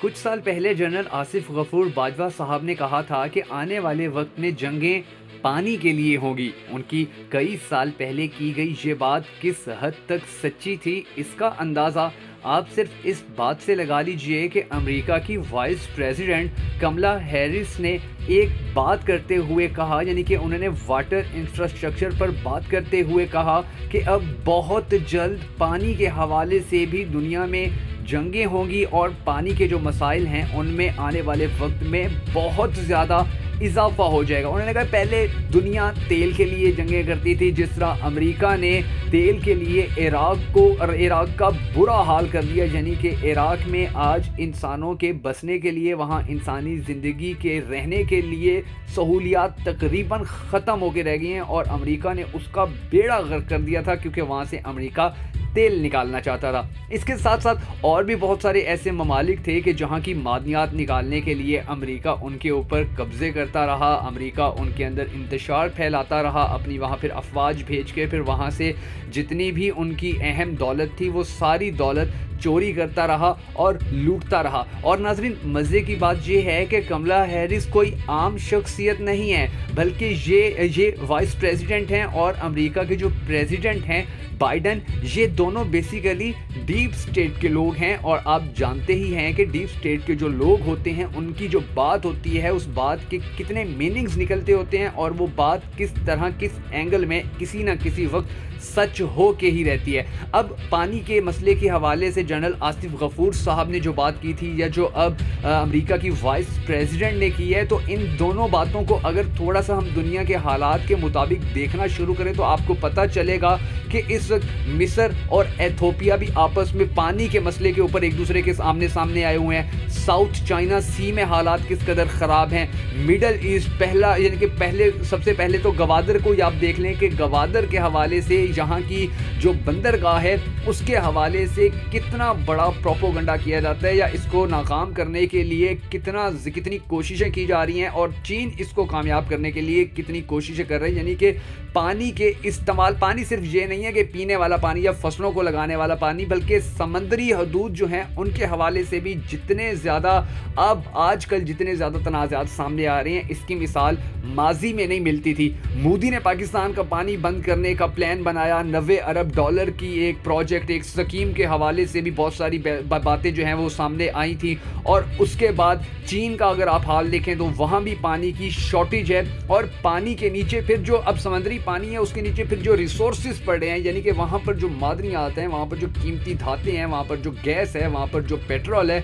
کچھ سال پہلے جنرل آصف غفور باجوہ صاحب نے کہا تھا کہ آنے والے وقت میں جنگیں پانی کے لیے ہوں گی۔ ان کی کئی سال پہلے کی گئی یہ بات کس حد تک سچی تھی، اس کا اندازہ آپ صرف اس بات سے لگا لیجئے کہ امریکہ کی وائس پریزیڈنٹ کملا ہیرس نے ایک بات کرتے ہوئے کہا، یعنی کہ انہوں نے واٹر انفراسٹرکچر پر بات کرتے ہوئے کہا کہ اب بہت جلد پانی کے حوالے سے بھی دنیا میں جنگیں ہوں گی اور پانی کے جو مسائل ہیں ان میں آنے والے وقت میں بہت زیادہ اضافہ ہو جائے گا۔ انہوں نے کہا پہلے دنیا تیل کے لیے جنگیں کرتی تھی، جس طرح امریکہ نے تیل کے لیے عراق کا برا حال کر دیا، یعنی کہ عراق میں آج انسانوں کے بسنے کے لیے، وہاں انسانی زندگی کے رہنے کے لیے سہولیات تقریباً ختم ہو کے رہ گئی ہیں، اور امریکہ نے اس کا بیڑا غرق کر دیا تھا کیونکہ وہاں سے امریکہ تیل نکالنا چاہتا تھا۔ اس کے ساتھ ساتھ اور بھی بہت سارے ایسے ممالک تھے کہ جہاں کی معدنیات نکالنے کے لیے امریکہ ان کے اوپر قبضے کرتا رہا، امریکہ ان کے اندر انتشار پھیلاتا رہا، اپنی وہاں پھر افواج بھیج کے پھر وہاں سے جتنی بھی ان کی اہم دولت تھی وہ ساری دولت چوری کرتا رہا اور لوٹتا رہا۔ اور ناظرین، مزے کی بات یہ ہے کہ کملا ہیرس کوئی عام شخصیت نہیں ہے، بلکہ یہ وائس پریزیڈنٹ ہیں، اور امریکہ کے جو پریزیڈنٹ ہیں بائیڈن، یہ دونوں بیسیکلی ڈیپ سٹیٹ کے لوگ ہیں، اور آپ جانتے ہی ہیں کہ ڈیپ سٹیٹ کے جو لوگ ہوتے ہیں ان کی جو بات ہوتی ہے اس بات کے کتنے میننگز نکلتے ہوتے ہیں، اور وہ بات کس طرح کس اینگل میں کسی نہ کسی وقت سچ ہو کے ہی رہتی ہے۔ اب پانی کے مسئلے کے حوالے سے جنرل آصف غفور صاحب نے جو بات کی تھی، یا جو اب امریکہ کی وائس پریزیڈنٹ نے کی ہے، تو ان دونوں باتوں کو اگر تھوڑا سا ہم دنیا کے حالات کے مطابق دیکھنا شروع کریں تو آپ کو پتہ چلے گا کہ اس وقت مصر اور ایتھوپیا بھی آپس میں پانی کے مسئلے کے اوپر ایک دوسرے کے آمنے سامنے آئے ہوئے ہیں۔ ساؤتھ چائنا سی میں حالات کس قدر خراب ہیں۔ مڈل ایسٹ یعنی کہ سب سے پہلے تو گوادر کو آپ دیکھ لیں کہ گوادر کے حوالے سے یہاں کی جو بندرگاہ ہے اس کے حوالے سے کتنا بڑا پروپوگنڈا کیا جاتا ہے، یا اس کو ناکام کرنے کے لیے کتنی کوششیں کی جا رہی ہیں، اور چین اس کو کامیاب کرنے کے لیے کتنی کوششیں کر رہے ہیں۔ یعنی کہ پانی کے استعمال، پانی صرف یہ نہیں ہے کہ پینے والا پانی یا فصلوں کو لگانے والا پانی، بلکہ سمندری حدود جو ہیں ان کے حوالے سے بھی جتنے زیادہ آج کل جتنے زیادہ تنازعات سامنے آ رہے ہیں، اس کی مثال ماضی میں نہیں ملتی تھی۔ مودی نے پاکستان کا پانی بند کرنے کا پلان بنایا، 90 ارب ڈالر کی ایک پروجیکٹ، ایک سکیم کے حوالے سے بھی بہت ساری باتیں جو ہیں وہ سامنے آئی تھیں، اور اس کے بعد چین کا اگر آپ حال دیکھیں تو وہاں بھی پانی کی شارٹیج ہے، اور پانی کے نیچے پھر جو اب سمندری پانی ہے اس کے نیچے پھر جو ریسورسز پڑے ہیں، یعنی کہ وہاں پر جو معدنیات ہیں، وہاں پر جو قیمتی دھاتیں ہیں، وہاں پر جو گیس ہے، وہاں پر جو پیٹرول ہے،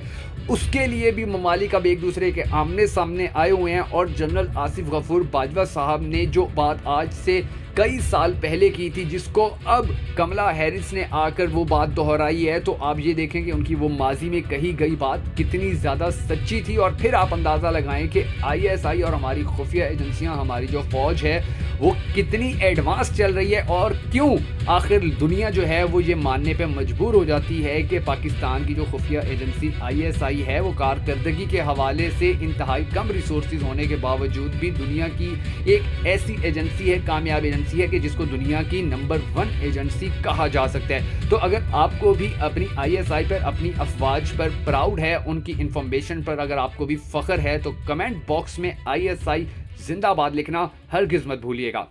اس کے لیے بھی ممالک اب ایک دوسرے کے آمنے سامنے آئے ہوئے ہیں۔ اور جنرل آصف غفور باجوہ صاحب نے جو بات آج سے کئی سال پہلے کی تھی، جس کو اب کملا ہیرس نے آ کر وہ بات دہرائی ہے، تو آپ یہ دیکھیں کہ ان کی وہ ماضی میں کہی گئی بات کتنی زیادہ سچی تھی، اور پھر آپ اندازہ لگائیں کہ ISI اور ہماری خفیہ ایجنسیاں، ہماری جو فوج ہے وہ کتنی ایڈوانس چل رہی ہے، اور کیوں آخر دنیا جو ہے وہ یہ ماننے پہ مجبور ہو جاتی ہے کہ پاکستان کی جو خفیہ ایجنسی ISI ہے وہ کارکردگی کے حوالے سے انتہائی کم ریسورسز ہونے کے باوجود بھی دنیا کی ایک ایسی ایجنسی ہے، کامیاب ایجنسی ہے کہ جس کو دنیا کی نمبر 1 ایجنسی کہا جا سکتا ہے۔ تو اگر آپ کو بھی اپنی ISI پر، اپنی افواج پر پراؤڈ ہے، ان کی انفارمیشن پر اگر آپ کو بھی فخر ہے، تو کمنٹ باکس میں ISI زندہ باد لکھنا ہرگز مت بھولیے گا۔